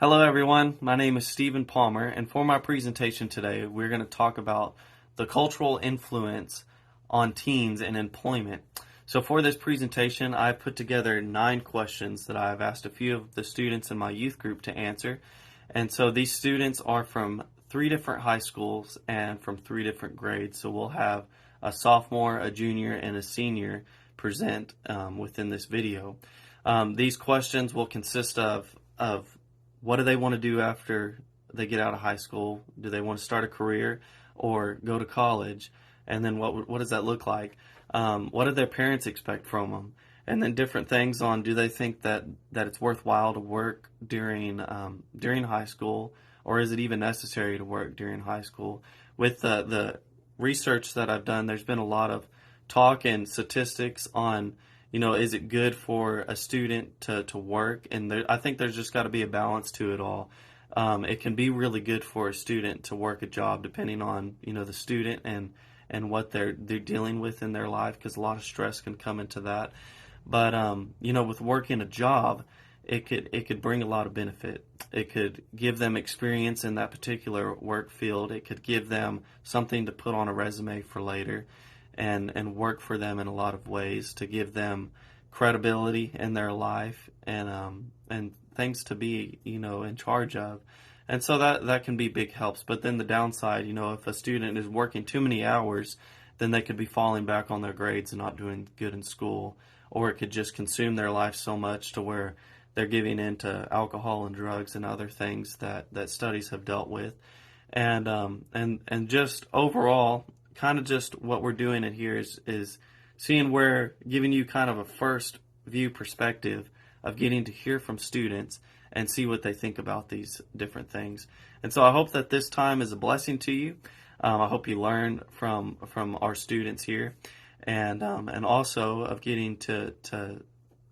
Hello everyone, my name is Stephen Palmer, and for my presentation today we're going to talk about the cultural influence on teens and employment. So for this presentation I've put together 9 questions that I've asked a few of the students in my youth group to answer. And so these students are from 3 different high schools and from 3 different grades. So we'll have a sophomore, a junior, and a senior present within this video. These questions will consist of what do they want to do after they get out of high school? Do they want to start a career or go to college? And then what does that look like? What do their parents expect from them? And then different things on, do they think that it's worthwhile to work during high school, or is it even necessary to work during high school? With the research that I've done, there's been a lot of talk and statistics on, is it good for a student to work? And I think there's just got to be a balance to it all. It can be really good for a student to work a job depending on, the student and what they're dealing with in their life, because a lot of stress can come into that. But, with working a job, it could bring a lot of benefit. It could give them experience in that particular work field. It could give them something to put on a resume for later. And work for them in a lot of ways to give them credibility in their life and things to be in charge of. And so that can be big helps. But then the downside, if a student is working too many hours, then they could be falling back on their grades and not doing good in school, or it could just consume their life so much to where they're giving into alcohol and drugs and other things that studies have dealt with. And just overall, kind of just what we're doing in here is seeing giving you kind of a first view perspective of getting to hear from students and see what they think about these different things. And so I hope that this time is a blessing to you. I hope you learn from our students here, and also of getting to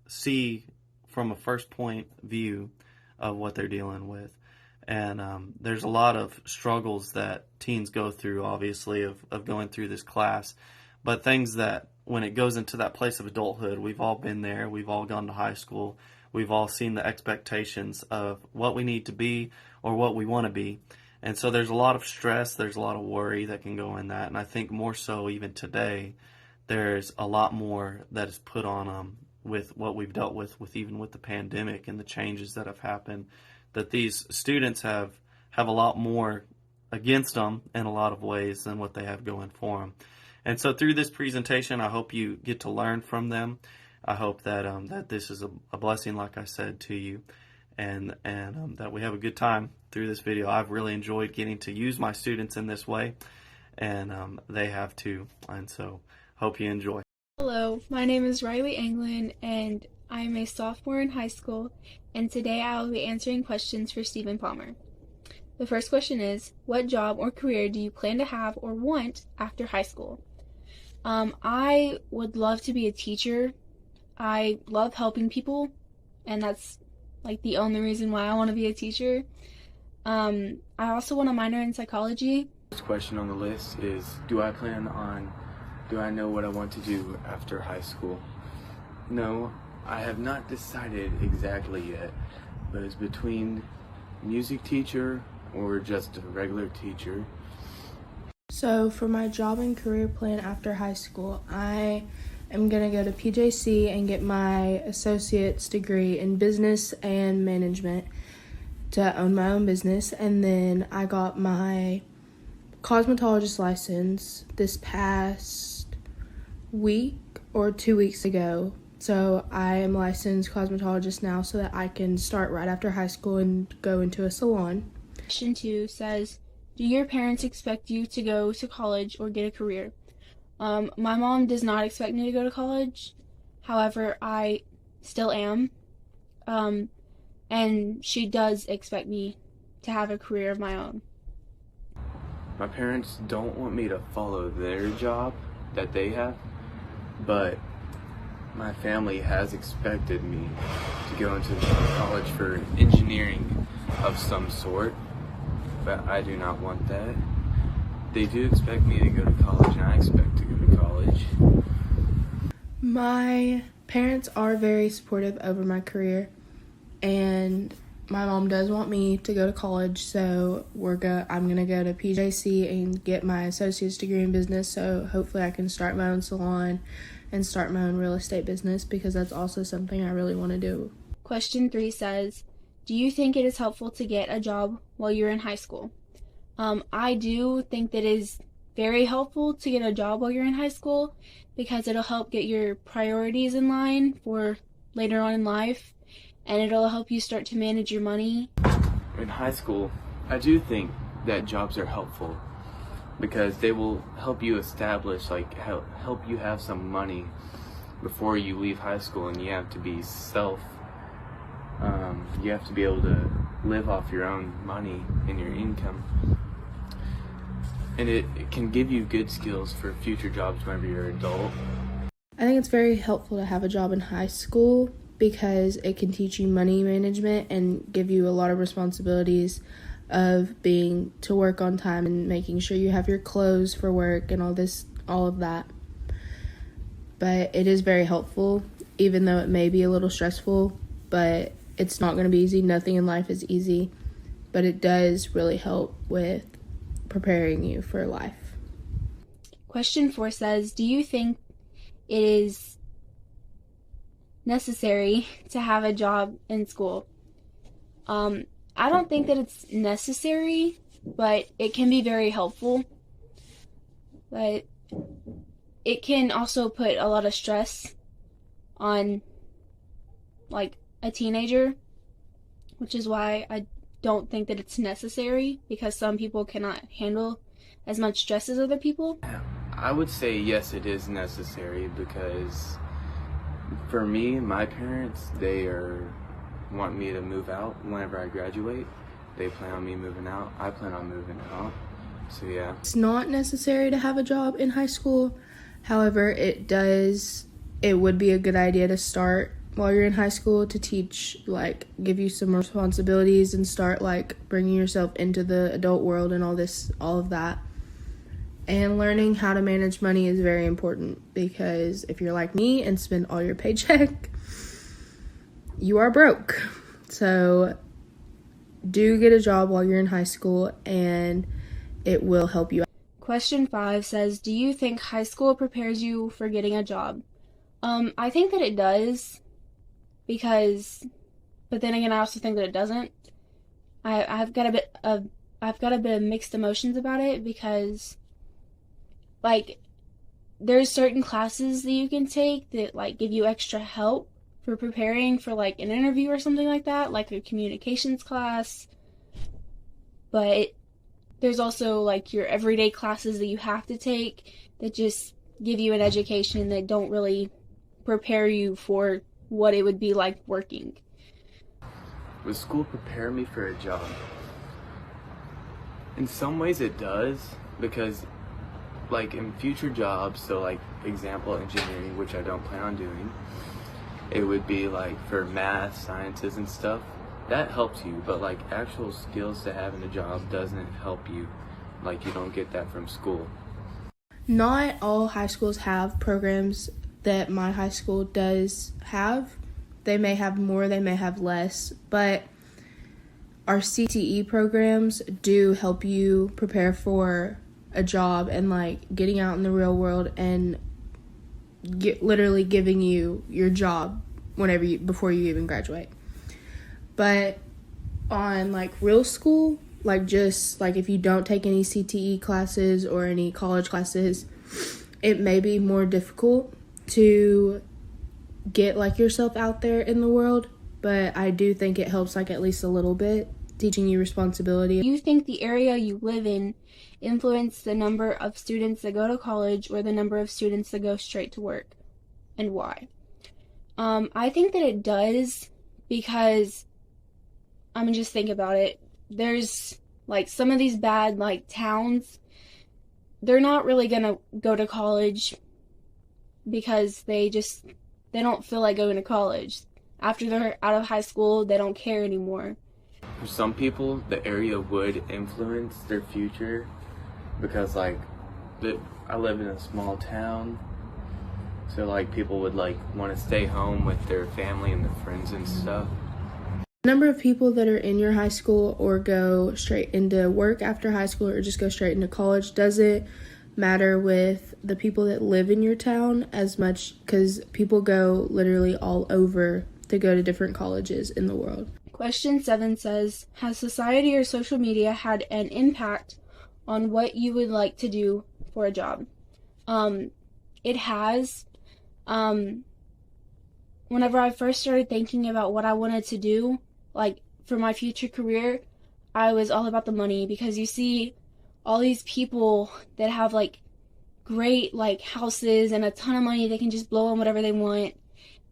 see from a first point view of what they're dealing with. And there's a lot of struggles that teens go through, obviously, of going through this class. But things that, when it goes into that place of adulthood, we've all been there. We've all gone to high school. We've all seen the expectations of what we need to be or what we want to be. And so there's a lot of stress. There's a lot of worry that can go in that. And I think more so even today, there's a lot more that is put on them with what we've dealt with even with the pandemic and the changes that have happened, that these students have a lot more against them in a lot of ways than what they have going for them. And so through this presentation, I hope you get to learn from them. I hope that that this is a blessing, like I said, to you, and that we have a good time through this video. I've really enjoyed getting to use my students in this way, and they have too. And so hope you enjoy. Hello, my name is Riley Anglin, and I'm a sophomore in high school, and today I will be answering questions for Stephen Palmer. The first question is, what job or career do you plan to have or want after high school? I would love to be a teacher. I love helping people, and that's like the only reason why I want to be a teacher. I also want to minor in psychology. First question on the list is, do I know what I want to do after high school? No, I have not decided exactly yet, but it's between music teacher or just a regular teacher. So for my job and career plan after high school, I am going to go to PJC and get my associate's degree in business and management to own my own business. And then I got my cosmetologist license this past week or 2 weeks ago. So I am a licensed cosmetologist now so that I can start right after high school and go into a salon. Question 2 says, do your parents expect you to go to college or get a career? My mom does not expect me to go to college. However, I still am. And she does expect me to have a career of my own. My parents don't want me to follow their job that they have, but my family has expected me to go into college for engineering of some sort, but I do not want that. They do expect me to go to college, and I expect to go to college. My parents are very supportive over my career, and my mom does want me to go to college, so I'm gonna go to PJC and get my associate's degree in business, so hopefully I can start my own salon and start my own real estate business, because that's also something I really want to do. Question 3 says, do you think it is helpful to get a job while you're in high school? I do think that it is very helpful to get a job while you're in high school, because it'll help get your priorities in line for later on in life, and it'll help you start to manage your money. In high school, I do think that jobs are helpful because they will help you establish, help you have some money before you leave high school, and you have to be you have to be able to live off your own money and your income. And it can give you good skills for future jobs whenever you're an adult. I think it's very helpful to have a job in high school because it can teach you money management and give you a lot of responsibilities of being to work on time and making sure you have your clothes for work and all of that. But it is very helpful, even though it may be a little stressful, but it's not going to be easy. Nothing in life is easy, but it does really help with preparing you for life. Question 4 says, do you think it is necessary to have a job in school? I don't think that it's necessary, but it can be very helpful. But it can also put a lot of stress on a teenager, which is why I don't think that it's necessary, because some people cannot handle as much stress as other people. I would say yes, it is necessary, because for me, my parents, they want me to move out whenever I graduate. They plan on me moving out. I plan on moving out. So yeah. It's not necessary to have a job in high school. However, it would be a good idea to start while you're in high school, to teach, give you some responsibilities and start bringing yourself into the adult world and all of that. And learning how to manage money is very important, because if you're like me and spend all your paycheck, you are broke. So do get a job while you're in high school, and it will help you out. Question 5 says, do you think high school prepares you for getting a job? I think that it does, but then again, I also think that it doesn't. I've got a bit of mixed emotions about it, because there's certain classes that you can take that give you extra help for preparing for an interview or something like that, like a communications class. But there's also your everyday classes that you have to take that just give you an education that don't really prepare you for what it would be like working. Would school prepare me for a job? In some ways it does, because in future jobs, so example engineering, which I don't plan on doing, it would be for math, sciences and stuff. That helps you, but actual skills to have in a job doesn't help you. You don't get that from school. Not all high schools have programs that my high school does have. They may have more, they may have less, but our CTE programs do help you prepare for a job and getting out in the real world and literally giving you your job before you even graduate. But on real school, if you don't take any CTE classes or any college classes, it may be more difficult to get yourself out there in the world, but I do think it helps at least a little bit, teaching you responsibility. Do you think the area you live in influence the number of students that go to college or the number of students that go straight to work, and why? I think that it does, because just think about it. There's some of these bad towns, they're not really gonna go to college because they don't feel like going to college. After they're out of high school, they don't care anymore. For some people, the area would influence their future, because I live in a small town, so people would want to stay home with their family and their friends and stuff. Number of people that are in your high school or go straight into work after high school or just go straight into college doesn't matter with the people that live in your town as much, because people go literally all over to go to different colleges in the world. Question 7 says, has society or social media had an impact on what you would like to do for a job? It has. Whenever I first started thinking about what I wanted to do, like for my future career, I was all about the money, because you see all these people that have like great like houses and a ton of money, they can just blow on whatever they want,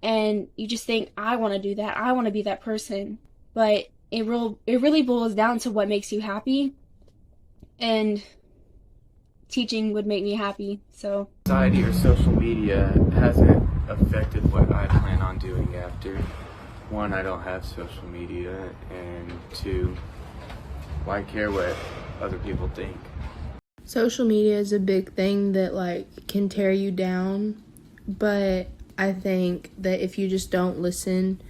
and you just think, I want to do that, I want to be that person. But it really boils down to what makes you happy, and teaching would make me happy. So Society or social media hasn't affected what I plan on doing after. 1, I don't have social media, and 2, why care what other people think? Social media is a big thing that like can tear you down, but I think that if you just don't listen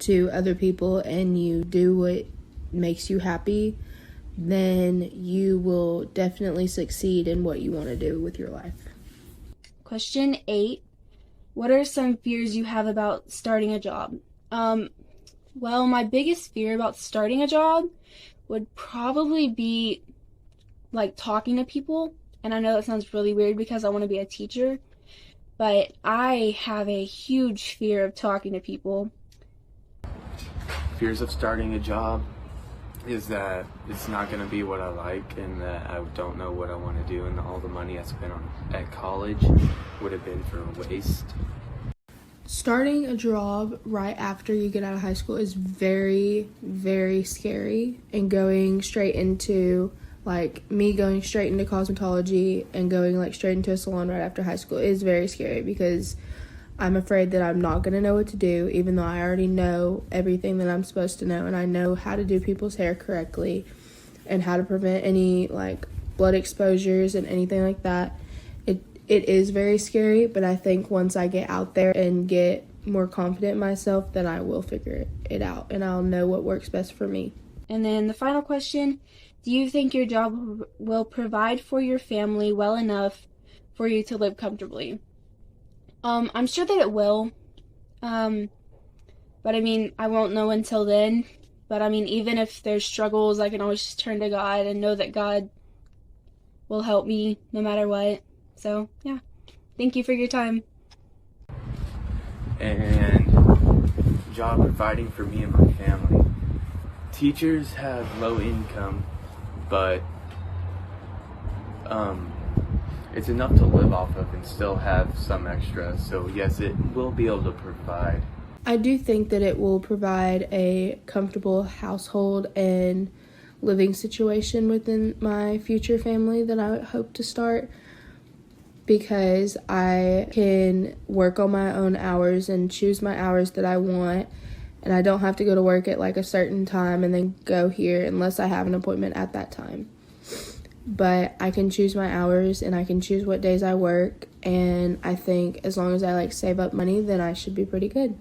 to other people and you do what makes you happy, then you will definitely succeed in what you want to do with your life. Question 8, what are some fears you have about starting a job? Well, my biggest fear about starting a job would probably be like talking to people. And I know that sounds really weird because I want to be a teacher, but I have a huge fear of talking to people. Fears of starting a job is that it's not going to be what I like, and that I don't know what I want to do, and all the money I spent at college would have been for a waste. Starting a job right after you get out of high school is very, very scary, and going straight into, like me going straight into cosmetology and going like straight into a salon right after high school is very scary, because I'm afraid that I'm not going to know what to do, even though I already know everything that I'm supposed to know, and I know how to do people's hair correctly and how to prevent any like blood exposures and anything like that. It is very scary, but I think once I get out there and get more confident in myself, then I will figure it out and I'll know what works best for me. And then the final question, do you think your job will provide for your family well enough for you to live comfortably? I'm sure that it will, but I mean, I won't know until then. But I mean, even if there's struggles, I can always just turn to God and know that God will help me no matter what. So, yeah. Thank you for your time. And job providing for me and my family. Teachers have low income, but it's enough to live off of and still have some extra. So yes, it will be able to provide. I do think that it will provide a comfortable household and living situation within my future family that I hope to start, because I can work on my own hours and choose my hours that I want, and I don't have to go to work at like a certain time and then go here unless I have an appointment at that time. But I can choose my hours and I can choose what days I work, and I think as long as I like save up money, then I should be pretty good.